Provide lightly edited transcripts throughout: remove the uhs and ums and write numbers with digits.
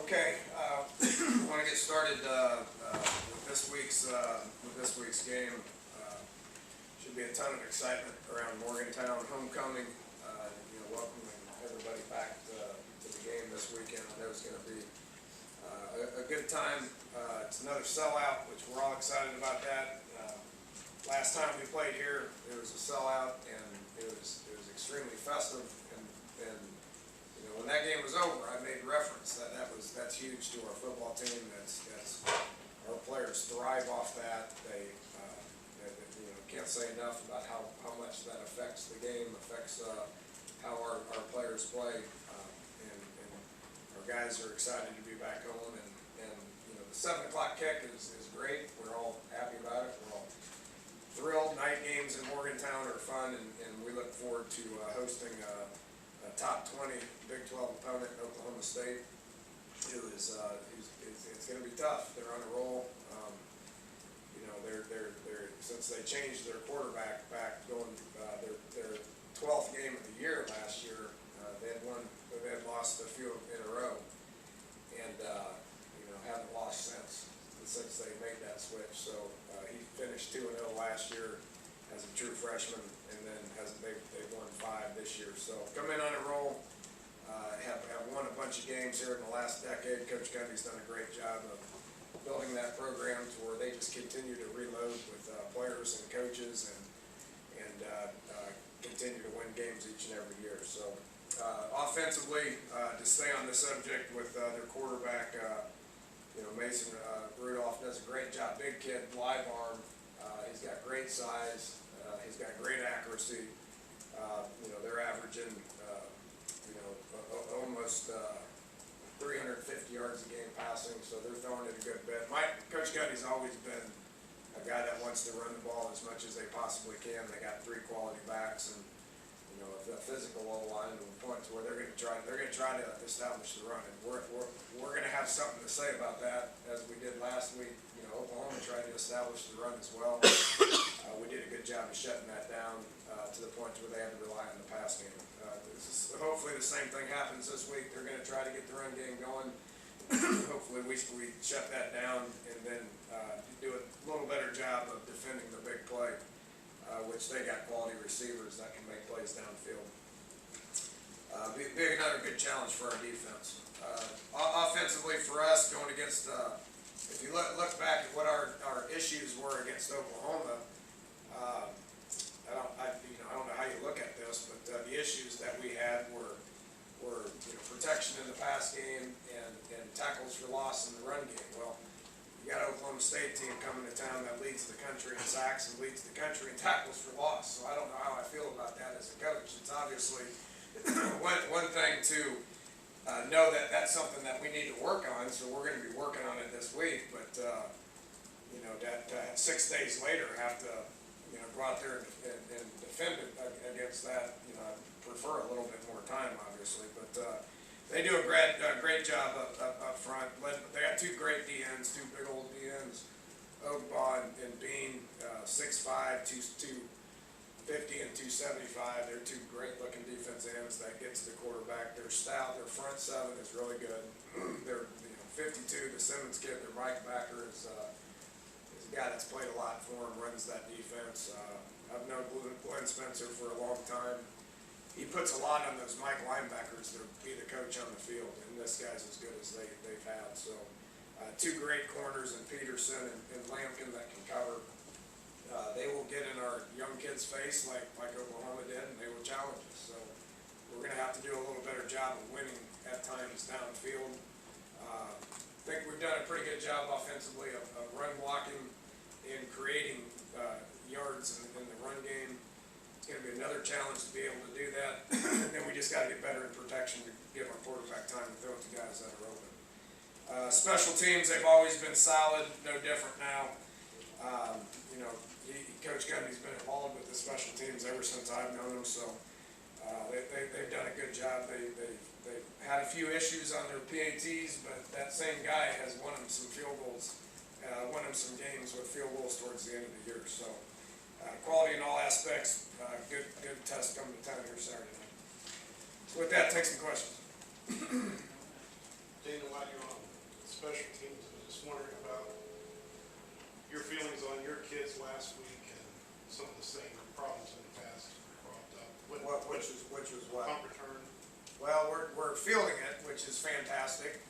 Okay, I want to get started with this week's game. Should be a ton of excitement around Morgantown homecoming. Welcoming everybody back to the game this weekend. I know it's going to be a good time. It's another sellout, which we're all excited about that. Last time we played here, it was a sellout, and it was extremely festive. And when that game was over, I made reference that's huge to our football team. That's our players thrive off that. They can't say enough about how much that affects the game, affects how our players play, and our guys are excited to be back home. And the 7 o'clock kick is great. We're all happy about it. We're all thrilled. Night games in Morgantown are fun, and we look forward to hosting a top 20 Big 12 opponent, Oklahoma State, who is it's going to be tough. They're on a roll. They're since they changed their quarterback back going their 12th game of the year last year, they had lost a few in a row, and haven't lost since they made that switch. So he finished 2-0 last year as a true freshman, and then they've won 5 this year. So come in on a roll. Have won a bunch of games here in the last decade. Coach Gundy's done a great job of building that program to where they just continue to reload with players and coaches and continue to win games each and every year. So offensively, to stay on the subject with their quarterback, Mason Rudolph does a great job. Big kid, live arm. He's got great size. He's got great accuracy. They're averaging almost 350 yards a game passing, so they're throwing it a good bit. Coach Gundy's always been a guy that wants to run the ball as much as they possibly can. They got 3 quality backs, and a physical O-line to the point where they're going to try to establish the run. And we're going to have something to say about that, as we did last week. Oklahoma tried to establish the run as well. We did a good job of shutting that down to the point where they had to rely on the pass game. Hopefully the same thing happens this week. They're going to try to get the run game going. Hopefully we shut that down and then do a little better job of defending the big play, which they got quality receivers that can make plays downfield. Be another good challenge for our defense. Offensively for us, going against if you look back at what our issues were against Oklahoma, I don't know how you look at this, but the issues that we had were protection in the pass game and tackles for loss in the run game. Well, you got an Oklahoma State team coming to town that leads the country in sacks and leads the country in tackles for loss. So I don't know how I feel about that as a coach. It's obviously one thing to know that that's something that we need to work on. So we're going to be working on it this week. But that 6 days later have to go out there and defend it against that. I prefer a little bit more time, obviously, but they do a great job up front. They got 2 great DNs, 2 big old DNs, Ogba and Bean, 6'5", 250 and 275. They're 2 great looking defense ends that get to the quarterback. They're stout. Their front 7 is really good. They're 52. The Simmons kid, their right backer, is a guy that's played a lot for him, runs that defense. I've known Glenn Spencer for a long time. He puts a lot on those Mike linebackers to be the coach on the field, and this guy's as good as they've had. So 2 great corners in Peterson and Lampkin that can cover. They will get in our young kids' face like Oklahoma did, and they will challenge us. So we're going to have to do a little better job of winning at times downfield. I think we've done a pretty good job offensively of run blocking and creating yards in the run game. It's going to be another challenge to be able to do that. And then we just got to get better in protection to give our quarterback time to throw it to guys that are open. Special teams, they've always been solid, no different now. Coach Gundy's been involved with the special teams ever since I've known him, so they've done a good job. They've had a few issues on their PATs, but that same guy has won them some field goals, won them some games with field goals towards the end of the year. So quality in all aspects, good test coming to town here Saturday night. So with that, take some questions. Dana, while you're on special teams. I was just wondering about your feelings on your kids last week and some of the same problems in the past cropped up. Which was what? Punt return. Well, we're fielding it, which is fantastic.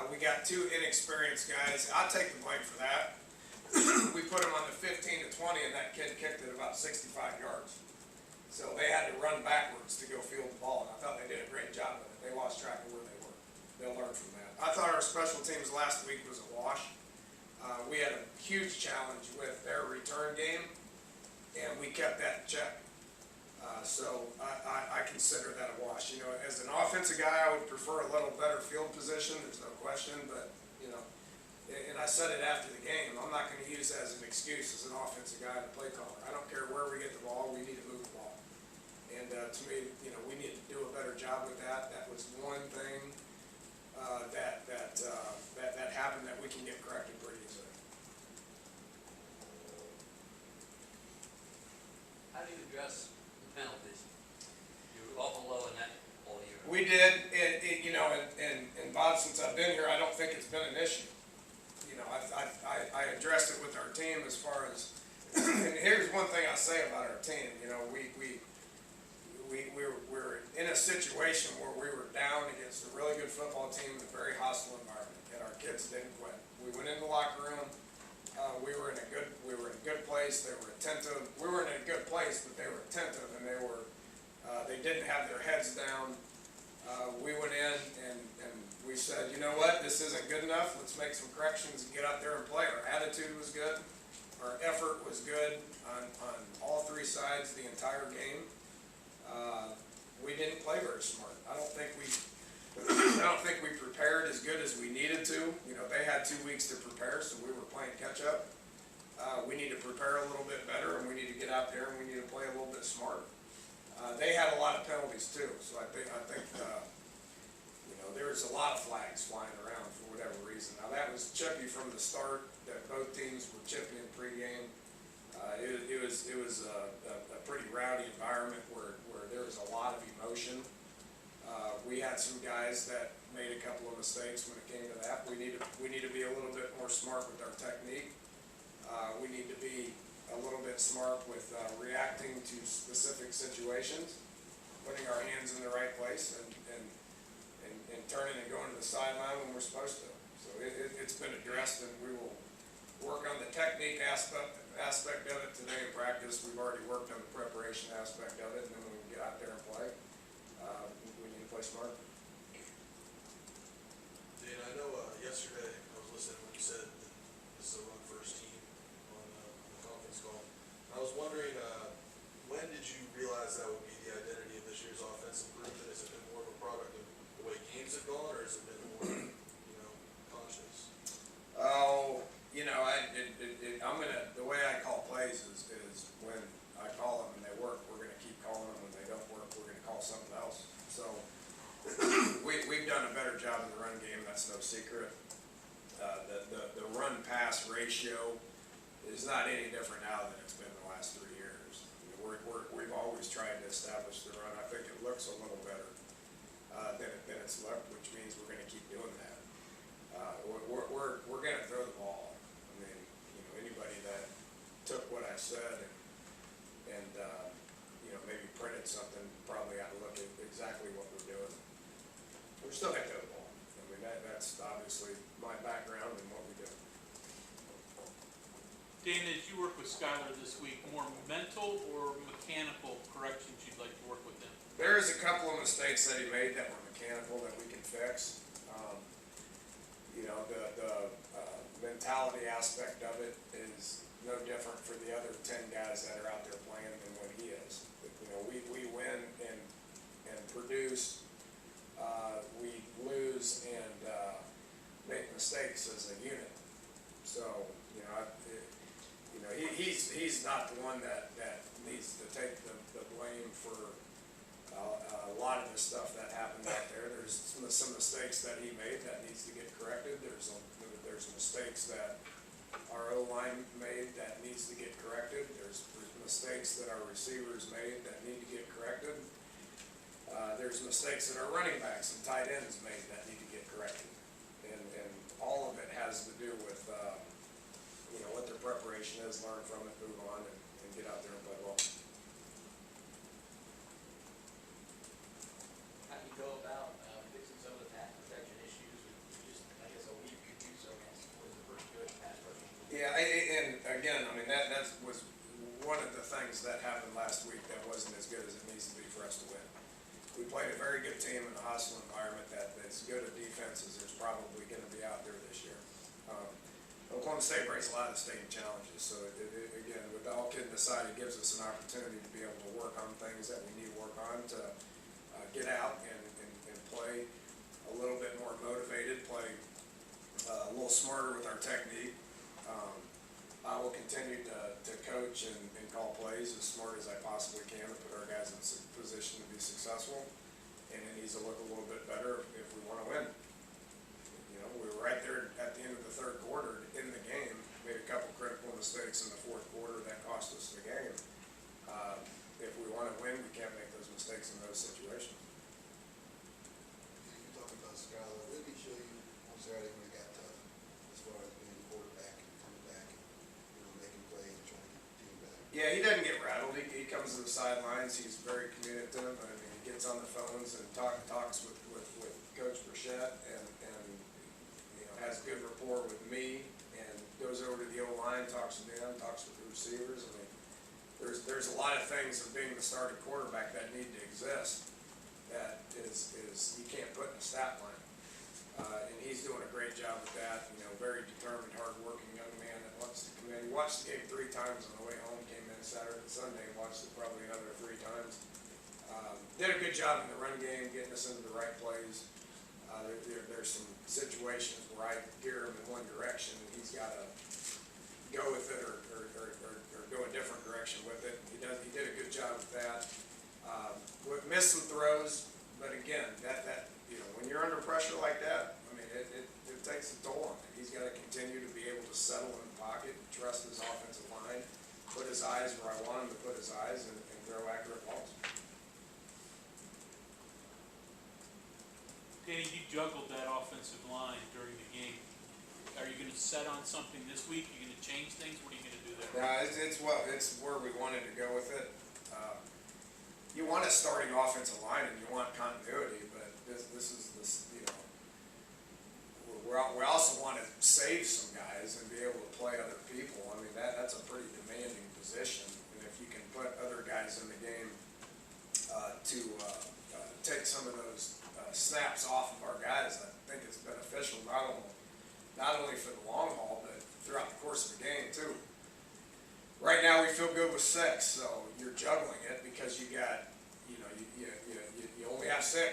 We got two inexperienced guys. I'll take the blame for that. We put them on the 15 to 20, and that kid kicked it about 65 yards. So they had to run backwards to go field the ball, and I thought they did a great job of it. They lost track of where they were. They'll learn from that. I thought our special teams last week was a wash. We had a huge challenge with their return game, and we kept that in check. So I consider that a wash. You know, as an offensive guy, I would prefer a little better field position. There's no question, but you know, and I said it after the game. I'm not going to use that as an excuse as an offensive guy and a play caller. I don't care where we get the ball. We need to move the ball. And to me, you know, we need to do a better job with that. That was one thing that happened that we can get corrected pretty easily. How do you address the penalties? You were awful low in that all year. We did, you know, and Bob, since I've been here, I don't think it's been an issue. You know, I addressed it with our team as far as, and here's one thing I say about our team. You know, we're in a situation where we were down against a really good football team in a very hostile environment, and our kids didn't quit. We went in the locker room. We were in a good place. They were attentive. We were in a good place, but they were attentive, and they didn't have their heads down. We went in and we said, you know what, this isn't good enough. Let's make some corrections and get out there and play. Our attitude was good. Our effort was good on all three sides the entire game. We didn't play very smart. I don't think we prepared as good as we needed to. You know, they had 2 weeks to prepare, so we were playing catch up. We need to prepare a little bit better, and we need to get out there and we need to play a little bit smarter. They had a lot of penalties too, so I think you know, there was a lot of flags flying around for whatever reason. Now that was chippy from the start. That both teams were chippy in pregame. It was a pretty rowdy environment where there was a lot of emotion. We had some guys that made a couple of mistakes when it came to that. We need to be a little bit more smart with our technique. We need to be a little bit smart with reacting to specific situations, putting our hands in the right place, and turning and going to the sideline when we're supposed to. So it's been addressed, and we will work on the technique aspect of it today in practice. We've already worked on the preparation aspect of it, and then when we get out there and play, we need to play smart. Dan, I know yesterday I was listening when you said that this is a run first team on the conference call. I was wondering, when did you realize that would be the identity of this year's offensive improvement? Has it been more of a product of the way games have gone, or has it been more, you know, conscious? Oh, you know, the way I call plays is when I call them and they work, we're gonna keep calling them. When they don't work, we're gonna call something else. So we've done a better job in the run game. That's no secret. The run pass ratio is not any different now than it's been the last 3 years. We've always tried to establish the run. I think it looks a little better than it's looked, which means we're gonna keep doing that. We're gonna throw the ball. I mean, you know, anybody that took what I said and you know, maybe printed something probably ought to look at exactly what we're doing. We're still gonna throw the ball. I mean, that's obviously my background and what we do. Dan, as you work with Skylar this week, more mental or mechanical corrections you'd like to work with him? There's a couple of mistakes that he made that were mechanical that we can fix. You know, the mentality aspect of it is no different for the other 10 guys that are out there playing than what he is. You know, we win and produce, we lose and make mistakes as a unit. So, you know, he's not the one that needs to take the blame for a lot of the stuff that happened out there. There's some mistakes that he made that needs to get corrected. There's mistakes that our O-line made that needs to get corrected. There's mistakes that our receivers made that need to get corrected. There's mistakes that our running backs and tight ends made that need to get corrected. And situation is, learn from it, move on, and get out there and play well. How do you go about fixing some of the pass protection issues with just, I guess, a week or two so against what is a pretty good pass rushing team? Yeah, and again, I mean, that was one of the things that happened last week that wasn't as good as it needs to be for us to win. We played a very good team in a hostile environment that's good at defense as there's probably going to be out there this year. Oklahoma State brings a lot of state challenges, so again, with all kidding aside, it gives us an opportunity to be able to work on things that we need to work on to get out and play a little bit more motivated, play a little smarter with our technique. I will continue to coach and call plays as smart as I possibly can to put our guys in a position to be successful. And it needs to look a little bit better if we want to win. You know, we were right there at the end of the third quarter in the game, made a couple critical mistakes in the fourth quarter that cost us the game. If we want to win, we can't make those mistakes in those situations. You talking about Skylar, what did he show you on Saturday when it got tough, as far as being the quarterback and coming back and, making plays and trying to get the team back? Yeah, he doesn't get rattled. He comes to the sidelines. He's very communicative. I mean, he gets on the phones and talks with Coach Burchett and has good rapport with me and goes over to the O-line, talks to them, talks with the receivers. I mean, there's a lot of things of being the starting quarterback that need to exist that is you can't put in a stat line. And he's doing a great job with that. Very determined, hardworking young man that wants to come in. He watched the game 3 times on the way home. Came in Saturday and Sunday and watched it probably another 3 times. Did a good job in the run game, getting us into the right plays. There's some situations where I gear him in one direction and he's got to go with it or go a different direction with it. He did a good job with that. Missed some throws, but again, that when you're under pressure like that, I mean, it takes a toll on him. He's got to continue to be able to settle in the pocket, trust his offensive line, put his eyes where I want him to put his eyes, and throw accurate balls. Danny, you juggled that offensive line during the game. Are you going to set on something this week? Are you going to change things? What are you going to do there? Yeah, it's where we wanted to go with it. You want a starting offensive line and you want continuity, but this is we also want to save some guys and be able to play other people. I mean, that's a pretty demanding position, and if you can put other guys in the game to take some of those snaps off of our guys, I think it's beneficial not only for the long haul, but throughout the course of the game too. Right now we feel good with 6, so you're juggling it because you got, you only have 6.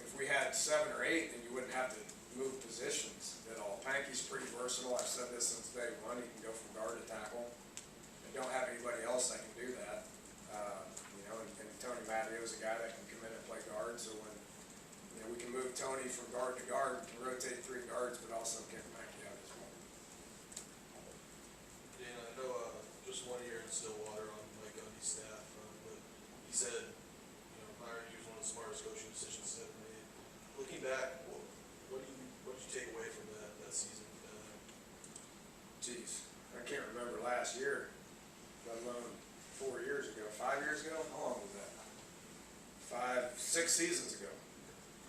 If we had 7 or 8, then you wouldn't have to move positions at all. Panky's pretty versatile. I've said this since day one. He can go from guard to tackle. I don't have anybody else that can do that. And Tony Matteo is a guy that can come in and play guard. So when we can move Tony from guard to guard, we can rotate 3 guards, but also kick Panky out as well. Dan, I know just 1 year in Stillwater on Mike Gundy's staff, but he said, hiring you was one of the smartest coaching decisions he's ever made. Looking back, what did you take away from that season? Geez, I can't remember last year, let alone 4 years ago, 5 years ago. How long was that? 5, 6 seasons ago.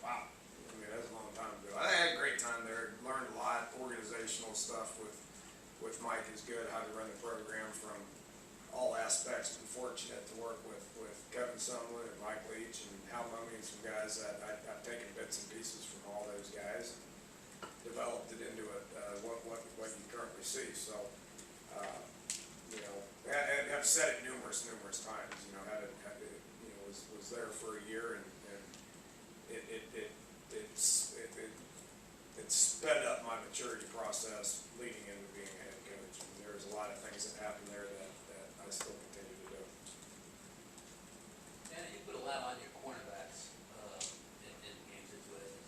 Wow. I mean, that's a long time ago. I had a great time there. Learned a lot. Organizational stuff with Mike is good. How to run the program from all aspects. Been fortunate to work with Kevin Sumlin and Mike Leach and Hal Mummy and some guys that I've taken bits and pieces from all those guys and developed it into what you currently see. So, I've said it numerous times. Was there for a year and it sped up my maturity process leading into being a head coach. And there's a lot of things that happened there that I still continue to do. And you put a lot on your cornerbacks in game situations.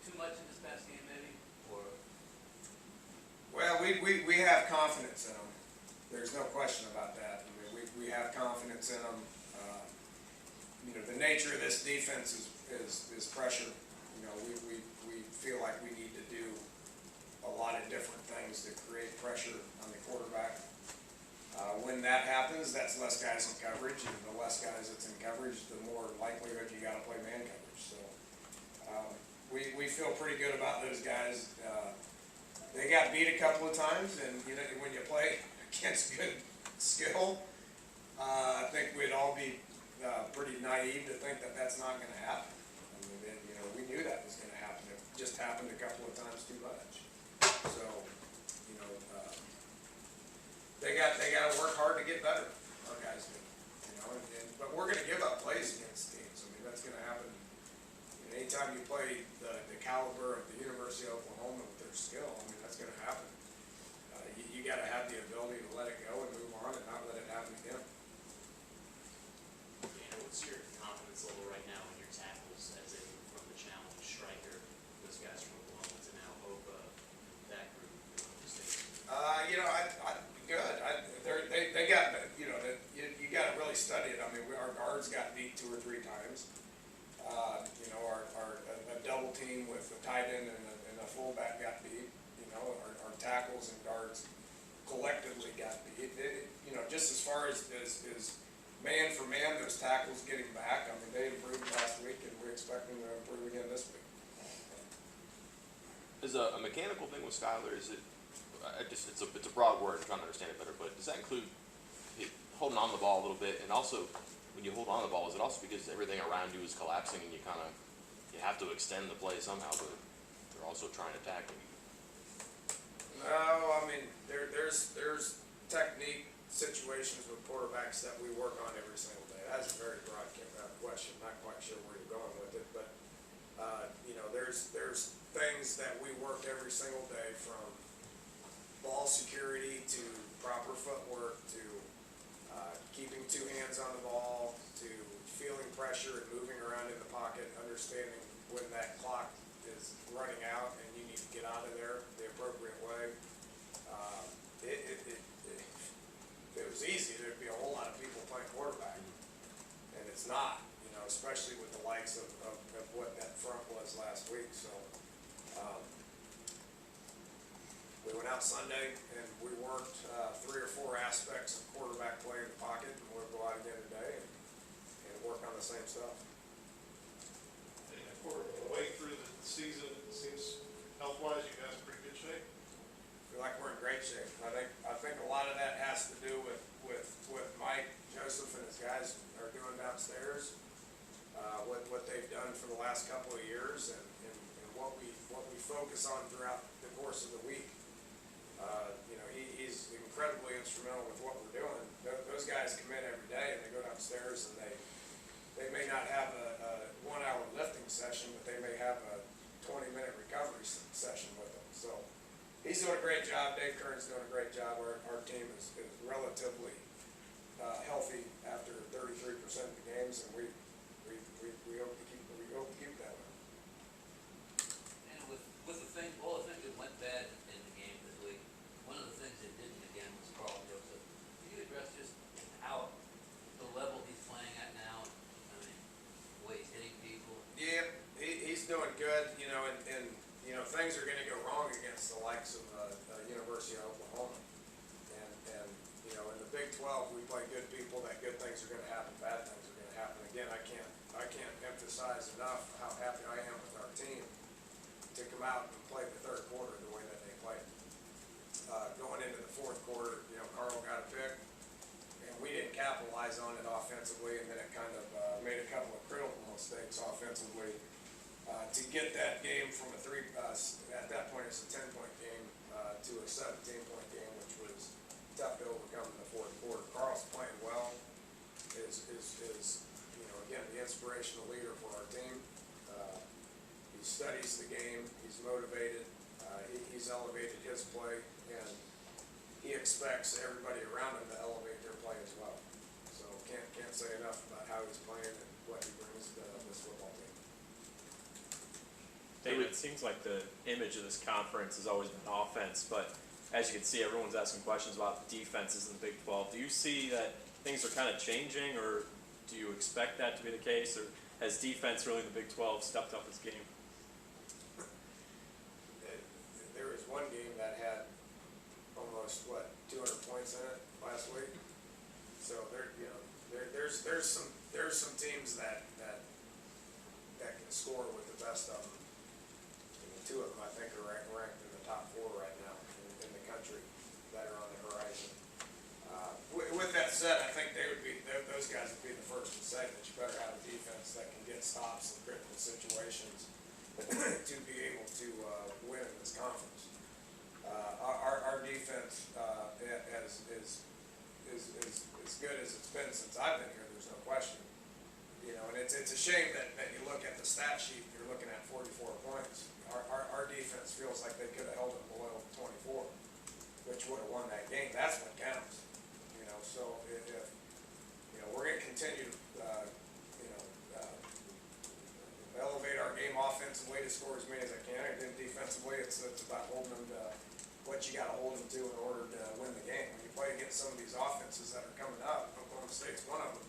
Too much in this past game, maybe, or? Well, we have confidence in them. There's no question about that. I mean, we have confidence in them. The nature of this defense is pressure. We feel like we need to do a lot of different things to create pressure on the quarterback. when that happens, that's less guys in coverage, and the less guys that's in coverage, the more likelihood you gotta play man coverage, so. We feel pretty good about those guys. They got beat a couple of times, and you know, when you play against good skill, I think we'd all be pretty naive to think that that's not gonna happen. I mean, you know, we knew that was gonna happen. It just happened a couple of times too much. So, you know, they gotta work hard to get better. Our guys do, you know, but we're gonna give up plays against teams. I mean, that's gonna happen. Anytime you play the caliber of the University of Oklahoma with their skill, I mean, that's gonna happen. You gotta have the ability to let it go and move on and not let it happen again. Yeah, what's your confidence level right now in your tackles as they move from the challenge striker, those guys from Oklahoma to now Opa, that group? You know, good. They got, you know, you gotta really study it. I mean, our guards got beat 2 or 3 times. You know, a double team with a tight end and a fullback got beat. You know, our tackles and guards collectively got beat. You know, just as far as man for man, those tackles getting back, I mean, they improved last week, and we expect them to improve again this week. Is a mechanical thing with Skylar, is it, it's a broad word, I'm trying to understand it better, but does that include holding on to the ball a little bit, and also, when you hold on to the ball, is it also because everything around you is collapsing and you have to extend the play somehow, but they're also trying to tackle you? No, I mean, there's technique situations with quarterbacks that we work on every single day. That's a very broad question, not quite sure where you're going with it, but, you know, there's things that we work every single day, from ball security to proper footwork to keeping 2 hands on the ball, to feeling pressure and moving around in the pocket, understanding when that clock is running out and you need to get out of there the appropriate way. If it was easy, there'd be a whole lot of people playing quarterback, and it's not, you know, especially with the likes of what that front was last week. So we went out Sunday and we worked 3 or 4 aspects of quarterback play in the pocket, and we'll go out again today and work on the same stuff. For the way through the season, it seems health-wise, you guys are in pretty good shape. I feel like we're in great shape. I think a lot of that has to do with Mike, Joseph, and his guys are doing downstairs. What they've done for the last couple of years, and what we focus on throughout the course of the week. You know, he's incredibly instrumental with what we're doing. Those guys come in every day and they go downstairs, and they may not have a 1-hour lifting session, but they may have a 20-minute recovery session with them. So he's doing a great job. Dave Kern's doing a great job. Our team is relatively healthy after 33% of the games, and we hope to keep that way. And with the thing, all the things that went bad in the game this week, one of the things that didn't again was Carl Joseph. Can you address just how the level he's playing at now? I mean, the way he's hitting people. Yeah, he's doing good, you know, and you know, things are gonna go wrong against the likes of University of Oklahoma. And you know, in the Big 12, we play good people, that good things are gonna happen, bad things are gonna happen. Again, I can't emphasize enough how happy I am with our team to come out and play the 3rd quarter the way that they played. Going into the 4th quarter, you know, Carl got a pick, and we didn't capitalize on it offensively, and then it kind of made a couple of critical mistakes offensively to get that game from at that point it's a 10-point game to a 17-point game, which was tough to overcome in the 4th quarter. Carl's playing well, is you know, again, the inspirational leader for our team. He studies the game, he's motivated, he's elevated his play, and he expects everybody around him to elevate their play as well. So can't say enough about how he's playing and what he brings to this football team. David, it seems like the image of this conference has always been offense, but as you can see, everyone's asking questions about defenses in the Big 12. Do you see that things are kind of changing, or do you expect that to be the case, or has defense really in the Big 12 stepped up its game? There was one game that had almost, 200 points in it last week. there's some teams that can score with the best of them. I mean, two of them, I think, are ranked in the top 4 right now in the country that are on the horizon. With that said, I think those guys would be the first to say that you better have a defense that can get stops in critical situations to be able to win in this conference. Our defense is as good as it's been since I've been here. There's no question. You know, and it's a shame that you look at the stat sheet. You're looking at 44 points. Our defense feels like they could have held it below 24, which would have won that game. That's what counts. You know, so if you know, we're going to continue to elevate our game offensively to score as many as I can. And then defensively, it's about holding them to what you got to hold them to in order to win the game. When you play against some of these offenses that are coming up, Oklahoma State's one of them.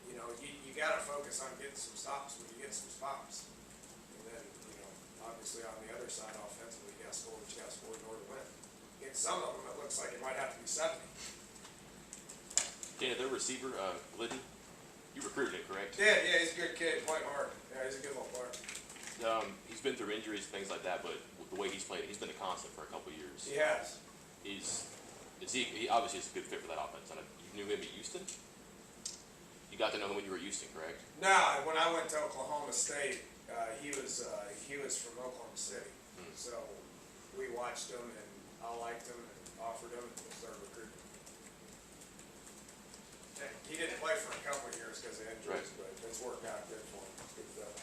You know, you got to focus on getting some stops when you get some stops. And then, you know, obviously on the other side, offensively, you got to score what you got to score in order to win. Against some of them, it looks like it might have to be 70. Dana, their receiver, Glidden, you recruited him, correct? Yeah, he's a good kid. He played hard. Yeah, he's a good little player. He's been through injuries, things like that, but the way he's played, he's been a constant for a couple of years. He has. He obviously is a good fit for that offense. And you knew him at Houston? You got to know him when you were at Houston, correct? No, when I went to Oklahoma State, he was from Oklahoma City. So we watched him, and I liked him, and offered him, and started recruiting. He didn't play for a couple of years because of injuries, but it's worked out good for him. It's good fit.